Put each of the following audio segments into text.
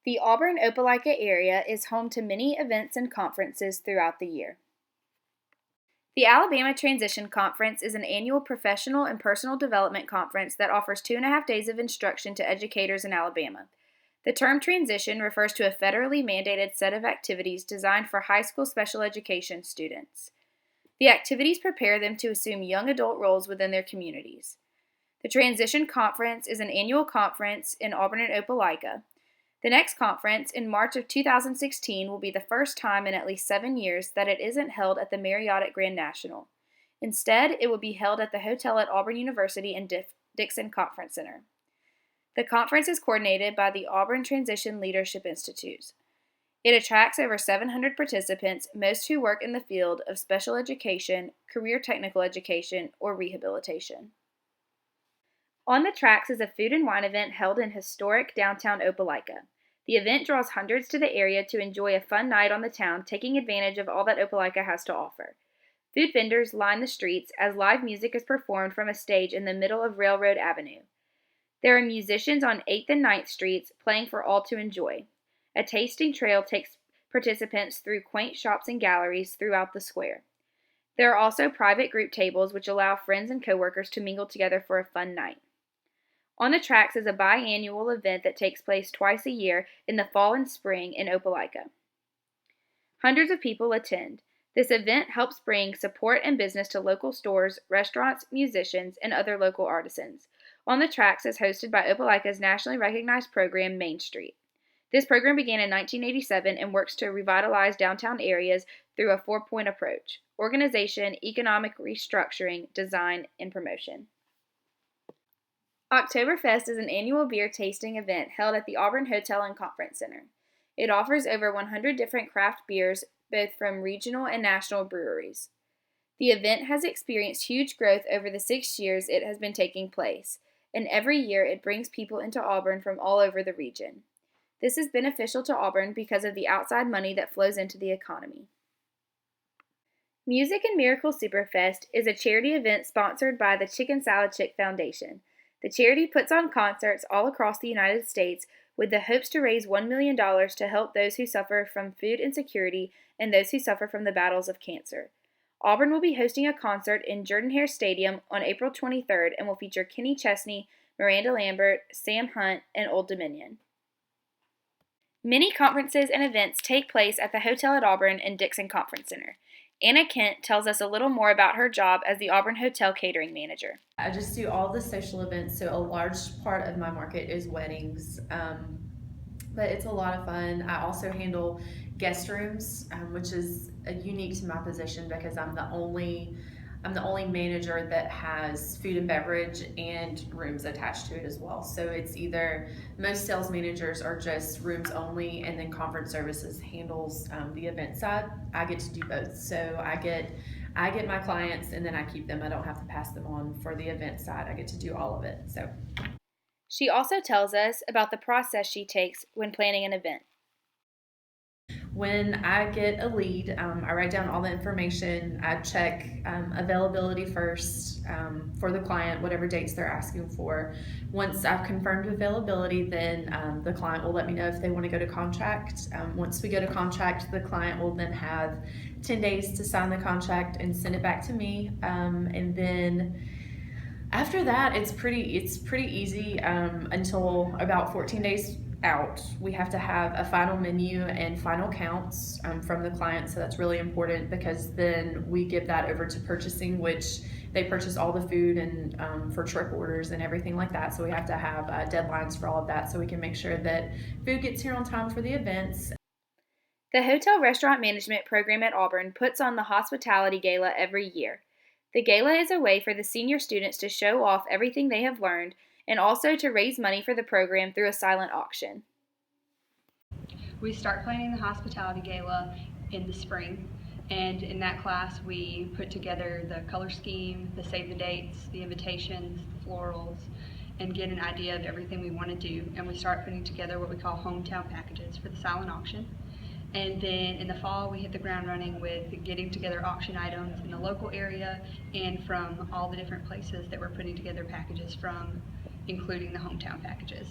The Auburn-Opelika area is home to many events and conferences throughout the year. The Alabama Transition Conference is an annual professional and personal development conference that offers 2.5 days of instruction to educators in Alabama. The term transition refers to a federally mandated set of activities designed for high school special education students. The activities prepare them to assume young adult roles within their communities. The Transition Conference is an annual conference in Auburn and Opelika. The next conference, in March of 2016, will be the first time in at least 7 years that it isn't held at the Marriott at Grand National. Instead, it will be held at the hotel at Auburn University and Dixon Conference Center. The conference is coordinated by the Auburn Transition Leadership Institute. It attracts over 700 participants, most who work in the field of special education, career technical education, or rehabilitation. On the Tracks is a food and wine event held in historic downtown Opelika. The event draws hundreds to the area to enjoy a fun night on the town, taking advantage of all that Opelika has to offer. Food vendors line the streets as live music is performed from a stage in the middle of Railroad Avenue. There are musicians on 8th and 9th Streets playing for all to enjoy. A tasting trail takes participants through quaint shops and galleries throughout the square. There are also private group tables which allow friends and coworkers to mingle together for a fun night. On the Tracks is a biannual event that takes place twice a year in the fall and spring in Opelika. Hundreds of people attend. This event helps bring support and business to local stores, restaurants, musicians, and other local artisans. On the Tracks is hosted by Opelika's nationally recognized program, Main Street. This program began in 1987 and works to revitalize downtown areas through a 4-point approach: organization, economic restructuring, design, and promotion. Oktoberfest is an annual beer tasting event held at the Auburn Hotel and Conference Center. It offers over 100 different craft beers, both from regional and national breweries. The event has experienced huge growth over the 6 years it has been taking place, and every year it brings people into Auburn from all over the region. This is beneficial to Auburn because of the outside money that flows into the economy. Music and Miracle Superfest is a charity event sponsored by the Chicken Salad Chick Foundation. The charity puts on concerts all across the United States with the hopes to raise $1 million to help those who suffer from food insecurity and those who suffer from the battles of cancer. Auburn will be hosting a concert in Jordan-Hare Stadium on April 23rd and will feature Kenny Chesney, Miranda Lambert, Sam Hunt, and Old Dominion. Many conferences and events take place at the Hotel at Auburn and Dixon Conference Center. Anna Kent tells us a little more about her job as the Auburn Hotel catering manager. I just do all the social events, so a large part of my market is weddings, but it's a lot of fun. I also handle guest rooms, which is unique to my position because I'm the only manager that has food and beverage and rooms attached to it as well. So it's either most sales managers are just rooms only, and then conference services handles the event side. I get to do both. So I get my clients and then I keep them. I don't have to pass them on for the event side. I get to do all of it. So she also tells us about the process she takes when planning an event. When I get a lead, I write down all the information. I check availability first for the client, whatever dates they're asking for. Once I've confirmed availability, then the client will let me know if they want to go to contract. Once we go to contract, the client will then have 10 days to sign the contract and send it back to me. And then after that, it's pretty easy until about 14 days out. We have to have a final menu and final counts from the client, so that's really important because then we give that over to purchasing, which they purchase all the food and for trip orders and everything like that. So we have to have deadlines for all of that so we can make sure that food gets here on time for the events. The Hotel Restaurant Management program at Auburn puts on the Hospitality Gala every year. The gala is a way for the senior students to show off everything they have learned and also to raise money for the program through a silent auction. We start planning the Hospitality Gala in the spring, and in that class we put together the color scheme, the save the dates, the invitations, the florals, and get an idea of everything we want to do, and we start putting together what we call hometown packages for the silent auction. And then in the fall, we hit the ground running with getting together auction items in the local area and from all the different places that we're putting together packages from, including the hometown packages.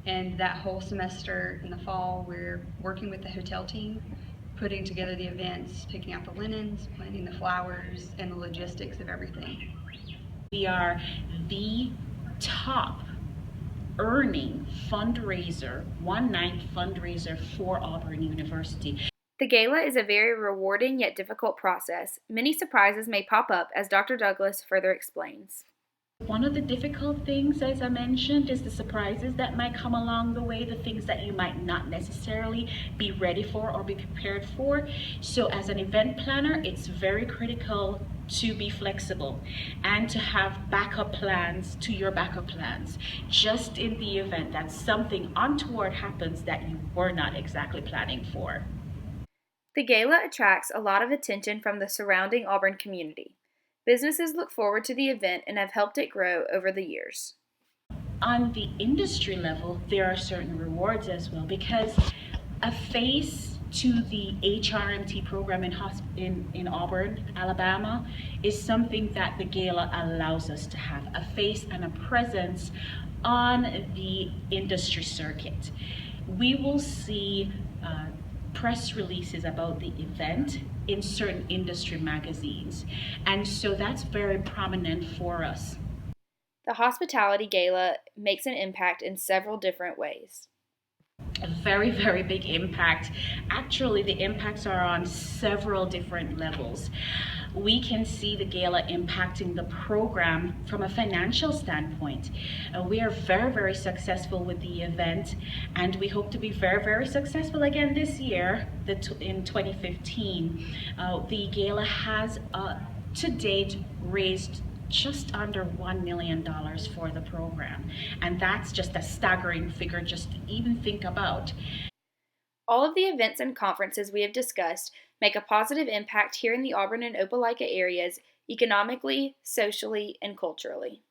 And that whole semester in the fall, we're working with the hotel team, putting together the events, picking out the linens, planting the flowers, and the logistics of everything. We are the top earning fundraiser, one-night fundraiser for Auburn University. The gala is a very rewarding yet difficult process. Many surprises may pop up, as Dr. Douglas further explains. One of the difficult things, as I mentioned, is the surprises that might come along the way, the things that you might not necessarily be ready for or be prepared for. So as an event planner, it's very critical to be flexible and to have backup plans to your backup plans, just in the event that something untoward happens that you were not exactly planning for. The gala attracts a lot of attention from the surrounding Auburn community. Businesses look forward to the event and have helped it grow over the years. On the industry level, there are certain rewards as well, because a face to the HRMT program in Auburn, Alabama, is something that the gala allows us to have, a face and a presence on the industry circuit. We will see press releases about the event in certain industry magazines, and so that's very prominent for us. The hospitality gala makes an impact in several different ways. A very, very big impact. Actually, the impacts are on several different levels. We can see the gala impacting the program from a financial standpoint. We are very, very successful with the event, and we hope to be very, very successful again this year, in 2015. The gala has to date raised just under $1 million for the program. And that's just a staggering figure just to even think about. All of the events and conferences we have discussed make a positive impact here in the Auburn and Opelika areas economically, socially, and culturally.